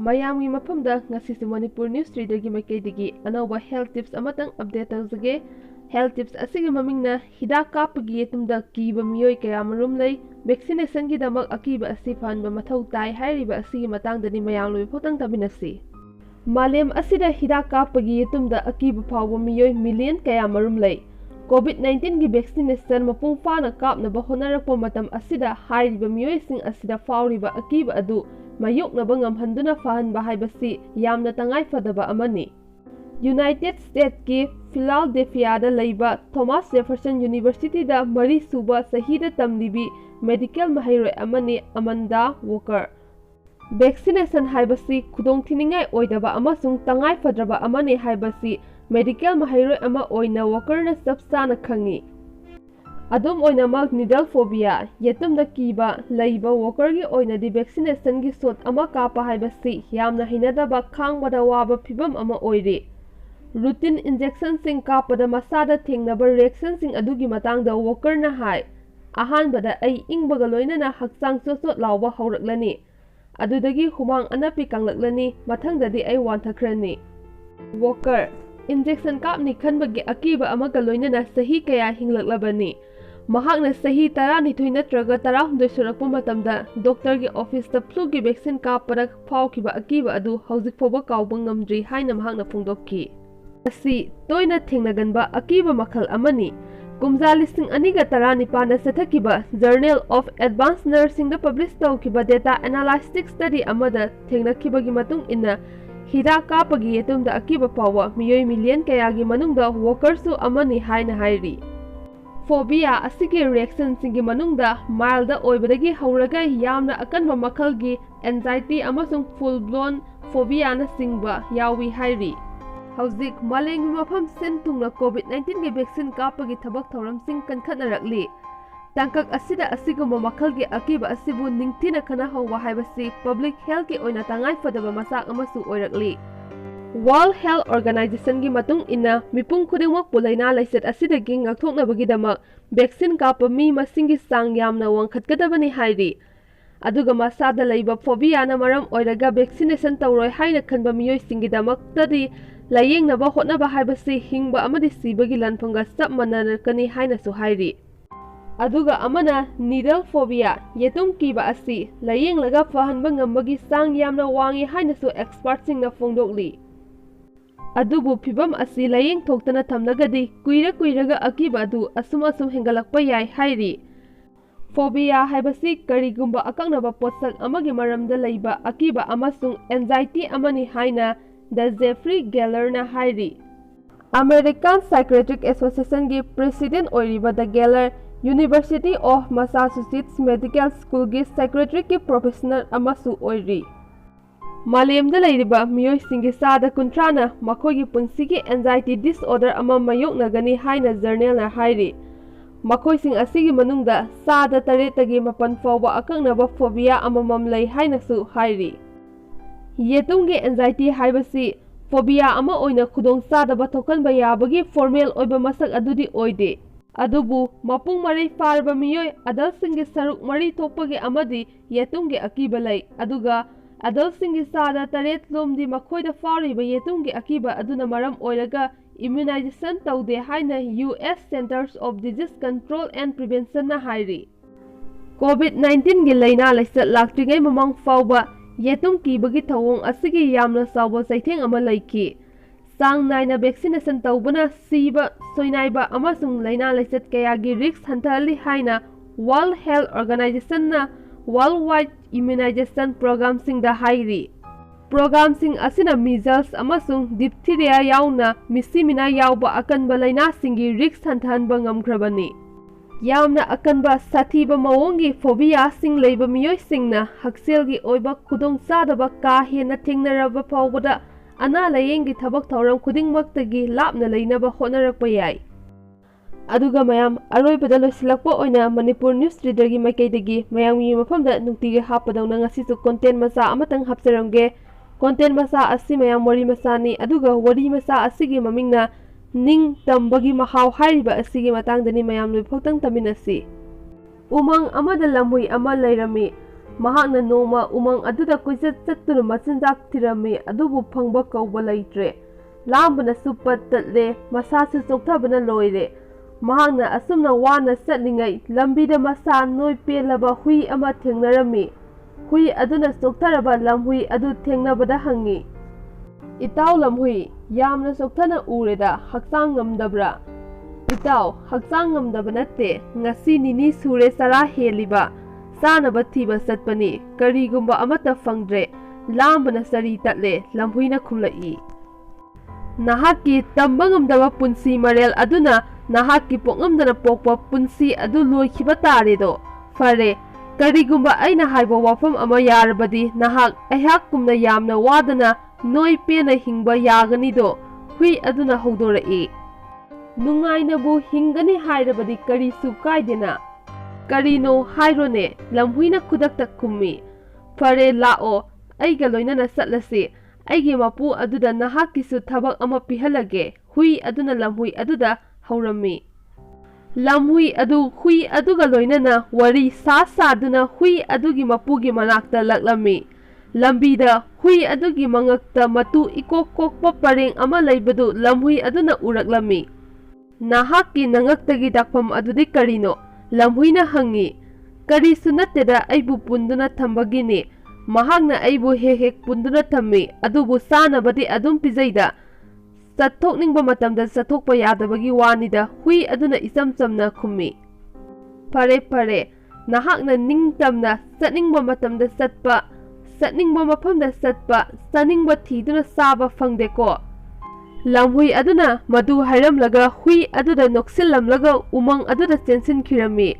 ꯃꯌꯥꯝꯒꯤ ꯃꯐꯝꯗ ꯉꯁꯤꯁꯨ ꯃꯅꯤꯄꯨꯔ ꯅ꯭ꯌꯨꯁ ꯔꯤꯗꯔꯒꯤ ꯃꯥꯏꯀꯩꯗꯒꯤ ꯑꯅꯧꯕ ꯍꯦꯜꯊ ꯇꯤꯞꯁ ꯑꯃꯇꯪ ꯑꯞꯗꯦꯠ ꯇꯧꯖꯒꯦ꯫ ꯍꯦꯜꯊ ꯇꯤꯞꯁ ꯑꯁꯤꯒꯤ ꯃꯃꯤꯡꯅ ꯍꯤꯗꯥꯛ ꯀꯥꯞꯄꯒꯤ ꯌꯦꯇꯨꯝꯗ ꯀꯤꯕ ꯃꯤꯑꯣꯏ ꯀꯌꯥ ꯃꯔꯨꯝ ꯂꯩ, ꯚꯦꯛꯁꯤꯅꯦꯁꯟꯒꯤꯗꯃꯛ ꯑꯀꯤꯕ ꯑꯁꯤ ꯐꯍꯟꯕ ꯃꯊꯧ ꯇꯥꯏ ꯍꯥꯏꯔꯤꯕ ꯑꯁꯤꯒꯤ ꯃꯇꯥꯡꯗꯅꯤ ꯃꯌꯥꯝ ꯂꯣꯏꯐꯥꯎꯇꯪ ꯇꯥꯃꯤꯟꯅꯁꯤ꯫ ꯃꯥꯂꯦꯝ ꯑꯁꯤꯗ ꯍꯤꯗꯥꯛ ꯀꯥꯞꯄꯒꯤ ꯌꯦꯇꯨꯝꯗ ꯑꯀꯤꯕ ꯐꯥꯎꯕ ꯃꯤꯑꯣꯏ ꯃꯤꯂꯤꯌꯟ ꯀꯌꯥ ꯃꯔꯨꯝ ꯂꯩ꯫ ꯀꯣꯚꯤꯗ-19ꯒꯤ ꯚꯦꯛꯁꯤꯅꯦꯁꯟ ꯃꯄꯨꯡ ꯐꯥꯅ ꯀꯥꯞꯅꯕ ꯍꯣꯠꯅꯔꯛꯄ ꯃꯇꯝ ꯑꯁꯤꯗ ꯍꯥꯏꯔꯤꯕ ꯃꯤꯑꯣꯏꯁꯤꯡ ꯑꯁꯤꯗ ꯐꯥꯎꯔꯤꯕ ꯑꯀꯤꯕ ꯑꯗꯨ ꯃꯥꯌꯣꯛꯅꯕ ꯉꯝꯍꯟꯗꯨꯅ ꯐꯍꯟꯕ ꯍꯥꯏꯕꯁꯤ ꯌꯥꯝꯅ ꯇꯉꯥꯏꯐꯗꯕ ꯑꯃꯅꯤ꯫ ꯌꯨꯅꯥꯏꯇꯦꯗ ꯁ꯭ꯇꯦꯠꯁꯀꯤ ꯐꯤꯂꯥꯗꯦꯜꯐꯤꯌꯥꯗ ꯂꯩꯕ ꯊꯣꯃꯥꯁ ꯖꯦꯐꯔꯁꯟ ꯌꯨꯅꯤꯚꯔꯁꯤꯇꯤꯗ ꯃꯔꯤ-ꯁꯨꯕ ꯆꯍꯤꯗ ꯇꯝꯂꯤꯕꯤ ꯃꯦꯗꯤꯀꯦꯜ ꯃꯍꯩꯔꯣꯏ ꯑꯃꯅꯤ ꯑꯃꯟꯗꯥ ꯋꯣꯀꯔ꯫ ꯚꯦꯛꯁꯤꯅꯦꯁꯟ ꯍꯥꯏꯕꯁꯤ ꯈꯨꯗꯣꯡꯊꯤꯅꯤꯡꯉꯥꯏ ꯑꯣꯏꯗꯕ ꯑꯃꯁꯨꯡ ꯇꯉꯥꯏꯐꯗ꯭ꯔꯕ ꯑꯃꯅꯤ ꯍꯥꯏꯕꯁꯤ ꯃꯦꯗꯤꯀꯦꯜ ꯃꯍꯩꯔꯣꯏ ꯑꯃ ꯑꯣꯏꯅ ꯋꯣꯀꯔꯅ ꯆꯞ ꯆꯥꯅ ꯈꯪꯏ꯫ ꯑꯗꯨꯝ ꯑꯣꯏꯅꯃꯛ ꯅꯤꯗꯜ ꯐꯣꯕꯤꯌꯥ, ꯌꯦꯇꯨꯝꯗ ꯀꯤꯕ ꯂꯩꯕ ꯋꯣꯀꯔꯒꯤ ꯑꯣꯏꯅꯗꯤ ꯚꯦꯛꯁꯤꯅꯦꯁꯟꯒꯤ ꯁꯣꯠ ꯑꯃ ꯀꯥꯞꯄ ꯍꯥꯏꯕꯁꯤ ꯌꯥꯝꯅ ꯍꯩꯅꯗꯕ, ꯈꯥꯡꯕꯗ ꯋꯥꯕ ꯐꯤꯚꯝ ꯑꯃ ꯑꯣꯏꯔꯤ꯫ ꯔꯨꯇꯤꯟ ꯏꯟꯖꯦꯛꯁꯟꯁꯤꯡ ꯀꯥꯞꯄꯗ ꯃꯁꯥꯗ ꯊꯦꯡꯅꯕ ꯔꯤꯑꯦꯛꯁꯟꯁꯤꯡ ꯑꯗꯨꯒꯤ ꯃꯇꯥꯡꯗ ꯋꯣꯀꯔꯅ ꯍꯥꯏ, "ꯑꯍꯥꯟꯕꯗ ꯑꯩ ꯏꯪꯕꯒ ꯂꯣꯏꯅꯅ ꯍꯛꯆꯥꯡ ꯆꯣꯠ-ꯆꯣꯠ ꯂꯥꯎꯕ ꯍꯧꯔꯛꯂꯅꯤ, ꯑꯗꯨꯗꯒꯤ ꯍꯨꯃꯥꯡ ꯑꯅꯞꯄꯤ ꯀꯪꯂꯛꯂꯅꯤ, ꯃꯊꯪꯗꯗꯤ ꯑꯩ ꯋꯥꯟꯊꯈ꯭ꯔꯅꯤ"꯫ ꯋꯣꯀꯔ, ꯏꯟꯖꯦꯛꯁꯟ ꯀꯥꯞꯅꯤ ꯈꯟꯕꯒꯤ ꯑꯀꯤꯕ ꯑꯃꯒ ꯂꯣꯏꯅꯅ ꯆꯍꯤ ꯀꯌꯥ ꯍꯤꯡꯂꯛꯂꯕꯅꯤ꯫ ꯃꯍꯥꯛꯅ ꯆꯍꯤ 12 ꯅꯠꯇ꯭ꯔꯒ 11 ꯁꯨꯔꯛꯄ ꯃꯇꯝꯗ ꯗꯣꯛꯇꯔꯒꯤ ꯑꯣꯐꯤꯁꯇ ꯐ꯭ꯂꯨꯒꯤ ꯚꯦꯛꯁꯤꯟ ꯀꯥꯞꯄꯗ ꯐꯥꯎꯈꯤꯕ ꯑꯀꯤꯕ ꯑꯗꯨ ꯍꯧꯖꯤꯛ ꯐꯥꯎꯕ ꯀꯥꯎꯕ ꯉꯝꯗ꯭ꯔꯤ ꯍꯥꯏꯅ ꯃꯍꯥꯛꯅ ꯐꯣꯡꯗꯣꯛꯈꯤ꯫ ꯃꯁꯤ ꯇꯣꯏꯅ ꯊꯦꯡꯅꯒꯟꯕ ꯑꯀꯤꯕ ꯃꯈꯜ ꯑꯃꯅꯤ꯫ ꯀꯨꯝꯖꯥ 2019ꯗ ꯆꯠꯊꯈꯤꯕ ꯖꯔꯅꯦꯜ ꯑꯣꯐ ꯑꯦꯗꯚꯥꯟꯁ ꯅꯔꯁꯤꯡꯗ ꯄꯕ꯭ꯂꯤꯁ ꯇꯧꯈꯤꯕ ꯗꯦꯇꯥ ꯑꯦꯅꯥꯂꯥꯏꯁꯤꯁ ꯁ꯭ꯇꯗꯤ ꯑꯃꯗ ꯊꯦꯡꯅꯈꯤꯕꯒꯤ ꯃꯇꯨꯡ ꯏꯟꯅ ꯍꯤꯗꯥꯛ ꯀꯥꯞꯄꯒꯤ ꯌꯦꯇꯨꯝꯗ ꯑꯀꯤꯕ ꯐꯥꯎꯕ ꯃꯤꯑꯣꯏ ꯃꯤꯂꯤꯌꯟ ꯀꯌꯥꯒꯤ ꯃꯅꯨꯡꯗ ꯋꯣꯀꯔꯁꯨ ꯑꯃꯅꯤ ꯍꯥꯏꯅ ꯍꯥꯏꯔꯤ꯫ ꯐꯣꯕꯤꯌꯥ ꯑꯁꯤꯒꯤ ꯔꯤꯑꯦꯛꯁꯟꯁꯤꯡꯒꯤ ꯃꯅꯨꯡꯗ ꯃꯥꯏꯜꯗ ꯑꯣꯏꯕꯗꯒꯤ ꯍꯧꯔꯒ ꯌꯥꯝꯅ ꯑꯀꯟꯕ ꯃꯈꯜꯒꯤ ꯑꯦꯟꯖꯥꯏꯇꯤ ꯑꯃꯁꯨꯡ ꯐꯨꯜ-ꯕ꯭ꯂꯣꯟ ꯐꯣꯕꯤꯌꯥꯅꯆꯤꯡꯕ ꯌꯥꯎꯏ ꯍꯥꯏꯔꯤ꯫ ꯍꯧꯖꯤꯛ ꯃꯥꯂꯦꯝꯒꯤ ꯃꯐꯝ ꯁꯤꯟ-ꯊꯨꯡꯅ ꯀꯣꯚꯤꯗ-19ꯒꯤ ꯚꯦꯛꯁꯤꯟ ꯀꯥꯞꯄꯒꯤ ꯊꯕꯛ ꯊꯧꯔꯝꯁꯤꯡ ꯀꯟꯈꯠꯅꯔꯛꯂꯤ꯫ ꯇꯥꯡꯀꯛ ꯑꯁꯤꯗ ꯑꯁꯤꯒꯨꯝꯕ ꯃꯈꯜꯒꯤ ꯑꯀꯤꯕ ꯑꯁꯤꯕꯨ ꯅꯤꯡꯊꯤꯅ ꯈꯟꯅꯍꯧꯕ ꯍꯥꯏꯕꯁꯤ ꯄꯕ꯭ꯂꯤꯛ ꯍꯦꯜꯊꯀꯤ ꯑꯣꯏꯅ ꯇꯉꯥꯏꯐꯗꯕ ꯃꯆꯥꯛ ꯑꯃꯁꯨ ꯑꯣꯏꯔꯛꯂꯤ꯫ ꯋꯥꯔꯜꯗ ꯍꯦꯜꯊ ꯑꯣꯔꯒꯅꯥꯏꯖꯦꯁꯟꯒꯤ ꯃꯇꯨꯡ ꯏꯟꯅ ꯃꯤꯄꯨꯝ ꯈꯨꯗꯤꯡꯃꯛꯄꯨ ꯂꯩꯅꯥ ꯂꯥꯏꯆꯠ ꯑꯁꯤꯗꯒꯤ ꯉꯥꯛꯊꯣꯛꯅꯕꯒꯤꯗꯃꯛ ꯚꯦꯛꯁꯤꯟ ꯀꯥꯞꯄ ꯃꯤ ꯃꯁꯤꯡꯒꯤ ꯆꯥꯡ ꯌꯥꯝꯅ ꯋꯥꯡꯈꯠꯀꯗꯕꯅꯤ ꯍꯥꯏꯔꯤ꯫ ꯑꯗꯨꯒ ꯃꯁꯥꯗ ꯂꯩꯕ ꯐꯣꯕꯤꯌꯥꯅ ꯃꯔꯝ ꯑꯣꯏꯔꯒ ꯚꯦꯛꯁꯤꯅꯦꯁꯟ ꯇꯧꯔꯣꯏ ꯍꯥꯏꯅ ꯈꯟꯕ ꯃꯤꯑꯣꯏꯁꯤꯡꯒꯤꯗꯃꯛꯇꯗꯤ ꯂꯥꯌꯦꯡꯅꯕ ꯍꯣꯠꯅꯕ ꯍꯥꯏꯕꯁꯤ ꯍꯤꯡꯕ ꯑꯃꯗꯤ ꯁꯤꯕꯒꯤ ꯂꯥꯟꯐꯝꯒ ꯆꯞ ꯃꯥꯟꯅꯔꯛꯀꯅꯤ ꯍꯥꯏꯅꯁꯨ ꯍꯥꯏꯔꯤ꯫ ꯑꯗꯨꯒ ꯑꯃꯅ ꯅꯤꯗꯜ ꯐꯣꯕꯤꯌꯥ, ꯌꯦꯇꯨꯝ ꯀꯤꯕ ꯑꯁꯤ ꯂꯥꯌꯦꯡꯂꯒ ꯐꯍꯟꯕ ꯉꯝꯕꯒꯤ ꯆꯥꯡ ꯌꯥꯝꯅ ꯋꯥꯡꯏ ꯍꯥꯏꯅꯁꯨ ꯑꯦꯛꯁꯄꯔꯠꯁꯤꯡꯅ ꯐꯣꯡꯗꯣꯛꯂꯤ꯫ ꯑꯗꯨꯕꯨ ꯐꯤꯚꯝ ꯑꯁꯤ ꯂꯥꯌꯦꯡꯊꯣꯛꯇꯅ ꯊꯝꯂꯒꯗꯤ ꯀꯨꯏꯔ-ꯀꯨꯏꯔꯒ ꯑꯀꯤꯕ ꯑꯗꯨ ꯑꯁꯨꯝ ꯍꯦꯟꯒꯠꯂꯛꯄ ꯌꯥꯏ ꯍꯥꯏꯔꯤ꯫ ꯐꯣꯕꯤꯌꯥ ꯍꯥꯏꯕꯁꯤ ꯀꯔꯤꯒꯨꯝꯕ ꯑꯀꯛꯅꯕ ꯄꯣꯠꯁꯛ ꯑꯃꯒꯤ ꯃꯔꯝꯗ ꯂꯩꯕ ꯑꯀꯤꯕ ꯑꯃꯁꯨꯡ ꯑꯦꯟꯖꯥꯏꯇꯤ ꯑꯃꯅꯤ ꯍꯥꯏꯅ ꯗ ꯖꯦꯐ꯭ꯔꯤ ꯒꯦꯂꯔꯅ ꯍꯥꯏꯔꯤ꯫ ꯑꯃꯦꯔꯤꯀꯥꯟ ꯁꯥꯏꯀꯤꯌꯥꯇ꯭ꯔꯤꯛ ꯑꯦꯁꯣꯁꯤꯑꯦꯁꯟꯒꯤ ꯄ꯭ꯔꯦꯁꯤꯗꯦꯟꯠ ꯑꯣꯏꯔꯤꯕ ꯗ ꯒꯦꯂꯔ, ꯌꯨꯅꯤꯚꯔꯁꯤꯇꯤ ꯑꯣꯐ ꯃꯥꯁꯥꯆꯨꯁꯦꯠꯁ ꯃꯦꯗꯤꯀꯦꯜ ꯁ꯭ꯀꯨꯜꯒꯤ ꯁꯥꯏꯀꯤꯌꯥꯇ꯭ꯔꯤꯛꯀꯤ ꯄ꯭ꯔꯣꯐꯦꯁꯅꯦꯜ ꯑꯃꯁꯨ ꯑꯣꯏꯔꯤ꯫ ꯃꯥꯂꯦꯝꯗ ꯂꯩꯔꯤꯕ ꯃꯤꯑꯣꯏꯁꯤꯡꯒꯤ ꯆꯥꯗ 30ꯅ ꯃꯈꯣꯏꯒꯤ ꯄꯨꯟꯁꯤꯒꯤ ꯑꯦꯟꯖꯥꯏꯇꯤ ꯗꯤꯁꯑꯣꯔꯗꯔ ꯑꯃ ꯃꯥꯌꯣꯛꯅꯒꯅꯤ ꯍꯥꯏꯅ ꯖꯔꯅꯦꯜꯅ ꯍꯥꯏꯔꯤ꯫ ꯃꯈꯣꯏꯁꯤꯡ ꯑꯁꯤꯒꯤ ꯃꯅꯨꯡꯗ ꯆꯥꯗ 8ꯇꯒꯤ 4 ꯐꯥꯎꯕ ꯑꯀꯛꯅꯕ ꯐꯣꯕꯤꯌꯥ ꯑꯃꯃꯝ ꯂꯩ ꯍꯥꯏꯅꯁꯨ ꯍꯥꯏꯔꯤ꯫ ꯌꯦꯇꯨꯝꯒꯤ ꯑꯦꯟꯖꯥꯏꯇꯤ ꯍꯥꯏꯕꯁꯤ ꯐꯣꯕꯤꯌꯥ ꯑꯃ ꯑꯣꯏꯅ ꯈꯨꯗꯣꯡꯆꯥꯗꯕ ꯊꯣꯛꯍꯟꯕ ꯌꯥꯕꯒꯤ ꯐꯣꯔꯃꯦꯜ ꯑꯣꯏꯕ ꯃꯁꯛ ꯑꯗꯨꯗꯤ ꯑꯣꯏꯗꯦ꯫ ꯑꯗꯨꯕꯨ ꯃꯄꯨꯡ-ꯃꯔꯩ ꯐꯥꯔꯕ ꯃꯤꯑꯣꯏ ꯑꯦꯗꯜꯠꯁꯤꯡꯒꯤ ꯁꯔꯨꯛ 4 ꯊꯣꯛꯄꯒꯤ ꯑꯃꯗꯤ ꯌꯦꯇꯨꯝꯒꯤ ꯑꯀꯤꯕ ꯂꯩ, ꯑꯗꯨꯒ ꯑꯦꯗꯜꯠꯁꯤꯡꯒꯤ ꯆꯥꯗ 8 ꯂꯣꯝꯗꯤ ꯃꯈꯣꯏꯗ ꯐꯥꯎꯔꯤꯕ ꯌꯦꯇꯨꯝꯒꯤ ꯑꯀꯤꯕ ꯑꯗꯨꯅ ꯃꯔꯝ ꯑꯣꯏꯔꯒ ꯏꯝꯃ꯭ꯌꯨꯅꯥꯏꯖꯦꯁꯟ ꯇꯧꯗꯦ ꯍꯥꯏꯅ US. ꯁꯦꯟꯇꯔꯁ of disease control and ꯄ꯭ꯔꯤꯚꯦꯟꯁꯟꯅ ꯍꯥꯏꯔꯤ꯫ ꯀꯣꯚꯤꯗ-19ꯒꯤ ꯂꯩꯅꯥ ꯂꯥꯏꯆꯠ ꯂꯥꯛꯇ꯭ꯔꯤꯉꯩ ꯃꯃꯥꯡ ꯐꯥꯎꯕ ꯌꯦꯇꯨꯝ ꯀꯤꯕꯒꯤ ꯊꯧꯑꯣꯡ ꯑꯁꯤꯒꯤ ꯌꯥꯝꯅ ꯆꯥꯎꯕ ꯆꯩꯊꯦꯡ ꯑꯃ ꯂꯩꯈꯤ꯫ ꯆꯥꯡ ꯅꯥꯏꯅ ꯚꯦꯛꯁꯤꯅꯦꯁꯟ ꯇꯧꯕꯅ ꯁꯤꯕ, ꯁꯣꯏꯅꯥꯏꯕ ꯑꯃꯁꯨꯡ ꯂꯩꯅꯥ ꯂꯥꯏꯆꯠ ꯀꯌꯥꯒꯤ ꯔꯤꯁꯛ ꯍꯟꯊꯍꯜꯂꯤ ꯍꯥꯏꯅ ꯋꯥꯔꯜꯗ ꯍꯦꯜꯊ ꯑꯣꯔꯒꯅꯥꯏꯖꯦꯁꯟꯅ ꯋꯥꯔꯜꯗꯋꯥꯏꯗ ꯏꯝꯃ꯭ꯌꯨꯅꯥꯏꯖꯦꯁꯟ ꯄ꯭ꯔꯣꯒ꯭ꯔꯥꯝꯁꯤꯡꯗ ꯍꯥꯏꯔꯤ꯫ ꯄ꯭ꯔꯣꯒ꯭ꯔꯥꯝꯁꯤꯡ ꯑꯁꯤꯅ ꯃꯤꯖꯜꯁ ꯑꯃꯁꯨꯡ ꯗꯤꯞꯊꯤꯔꯤꯌꯥ ꯌꯥꯎꯅ ꯃꯤꯁꯤ-ꯃꯤꯅꯥꯏ ꯌꯥꯎꯕ ꯑꯀꯟꯕ ꯂꯩꯅꯥꯁꯤꯡꯒꯤ ꯔꯤꯁꯛ ꯍꯟꯊꯍꯟꯕ ꯉꯝꯈ꯭ꯔꯕꯅꯤ꯫ ꯌꯥꯝꯅ ꯑꯀꯟꯕ, ꯁꯥꯊꯤꯕ ꯃꯑꯣꯡꯒꯤ ꯐꯣꯕꯤꯌꯥꯁꯤꯡ ꯂꯩꯕ ꯃꯤꯑꯣꯏꯁꯤꯡꯅ ꯍꯛꯁꯦꯜꯒꯤ ꯑꯣꯏꯕ ꯈꯨꯗꯣꯡꯆꯥꯗꯕ ꯀꯥ ꯍꯦꯟꯅ ꯊꯦꯡꯅꯔꯕ ꯐꯥꯎꯕꯗ ꯑꯅꯥ-ꯂꯥꯌꯦꯡꯒꯤ ꯊꯕꯛ ꯊꯧꯔꯝ ꯈꯨꯗꯤꯡꯃꯛꯇꯒꯤ ꯂꯥꯞꯅ ꯂꯩꯅꯕ ꯍꯣꯠꯅꯔꯛꯄ ꯌꯥꯏ꯫ ꯑꯗꯨꯒ ꯃꯌꯥꯝ, ꯑꯔꯣꯏꯕꯗ ꯂꯣꯏꯁꯤꯜꯂꯛꯄ ꯑꯣꯏꯅ ꯃꯅꯤꯄꯨꯔ ꯅ꯭ꯌꯨꯁ ꯔꯤꯗꯔꯒꯤ ꯃꯥꯏꯀꯩꯗꯒꯤ ꯃꯌꯥꯝꯒꯤ ꯃꯐꯝꯗ ꯅꯨꯡꯇꯤꯒꯤ ꯍꯥꯞꯄꯗꯧꯅ ꯉꯁꯤꯁꯨ ꯀꯣꯟꯇꯦꯟꯠ ꯃꯆꯥ ꯑꯃꯇꯪ ꯍꯥꯞꯆꯔꯝꯒꯦ꯫ ꯀꯣꯟꯇꯦꯟꯠ ꯃꯆꯥ ꯑꯁꯤ ꯃꯌꯥꯝ ꯋꯥꯔꯤ ꯃꯆꯥꯅꯤ, ꯑꯗꯨꯒ ꯋꯥꯔꯤ ꯃꯆꯥ ꯑꯁꯤꯒꯤ ꯃꯃꯤꯡꯅ ꯅꯤꯡꯇꯝꯕꯒꯤ ꯃꯍꯥꯎ ꯍꯥꯏꯔꯤꯕ ꯑꯁꯤꯒꯤ ꯃꯇꯥꯡꯗꯅꯤ ꯃꯌꯥꯝ ꯂꯣꯏꯐꯥꯎꯇꯪ ꯇꯥꯃꯤꯟꯅꯁꯤ꯫ ꯎꯃꯪ ꯑꯃꯗ ꯂꯝꯍꯨꯏ ꯑꯃ ꯂꯩꯔꯝꯃꯤ꯫ Mahakna noma umang aduda koisat sattuna machinjak thirami adubu phangba kauba leitre. Lambana supat tatle masasu sokthabana loire. Mahakna asumna wana satningai lambida masa noi pelaba hui ama thengnarami. Hui aduna soktharaba lamhui adu thengnabada hangi. Itaw lamhui yamna sokthana ureda haksang ngamdabra. Itaw haksang ngamdaba natte ngasi nini sure sara heliba. Sanaba thiba satpani karigumba amata fangdre lambana sari tatle lamhuina khumlai. Nahaki tambangamdaba punsi marel aduna nahaki pongamdana pokpa punsi adu loikhiba taredo. Fare karigumba aina haiba wafam ama yarabadi nahak aihak kumna yamna wadana noi pena hingba yaganido hui aduna hogdorai. Nungainabu hingani hairabadi karisu kaidena. Karino hairone lamhuina kudakta kummi. Fare lao aiga loinana satlasi. Aigi mapu aduda nahakisu thabak ama pihalage. Hui aduna lamhui aduda haurami. Lamhui adu hui aduga loinana wari sa-saduna hui adugi mapugi manakta laklami. Lambida hui adugi mangakta matu ikok-kokpa pareng ama laibadu lamhui aduna uraklami. Nahaki nangaktagi dakpam adudi karino. Lamhuina hangi. Karisu natteda aibu punduna thambagini. Mahakna aibu hek punduna thammi. Adubu sanabadi adum pizaida. Sathokningba matamda sathokpa yadabagi wanida hui aduna isam samna khummi. Fare. Nahakna ningtamna satningba matamda satpa. Satningba mafamda satpa. Saningba thiduna saba fangdeko. Lamhui aduna madu hairamlaga hui aduda noksillamlaga umang aduda chensinkirami.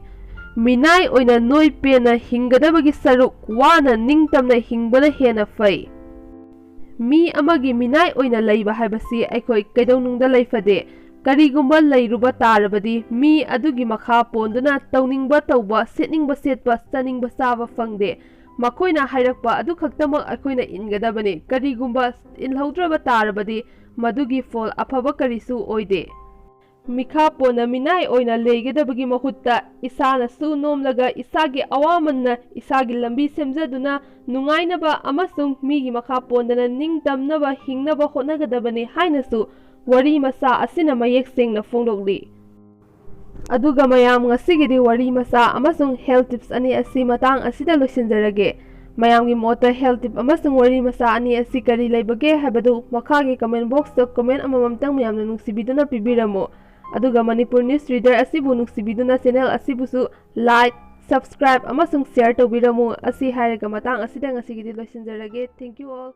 Minai oina noi pena hingadabagi saruk wana ningtamna hingbana hena fai. Mi amagi minai oina leiba haibasi aikoi kaidaunungda leifade. Karigumba leiruba tarabadi mi adugi makha ponduna tauningba tauba setningba setpa saningba saba fangde. Makoina hairakpa adu khaktamak aikoina ingadabani. Karigumba inhaudraba tarabadi madugi fol afaba karisu oide. Mikha pona minai oina leigedabagi mahutta isana su nomlaga isagi awamanna isagi lambi semjaduna nungainaba amasung migi makha pondana ningtamnaba hingnaba hotnagadabani hainasu wari masa asina mayek sengna fongdokli. Aduga mayam ngasigidi wari masa amasung health tips ani asi matang asida loisinjarage. Mayamgi mota health tip amasung wari masa ani asi kari leibage habadu makhagi comment box to comment amamamtang mayamna nungsibiduna pibiramo. Aduga Manipur News Reader asibu nuksibiduna channel asibusu like, subscribe amasung share tawbiramo asi hairaga matang asida ngasigidi loisinjarage. Thank you all.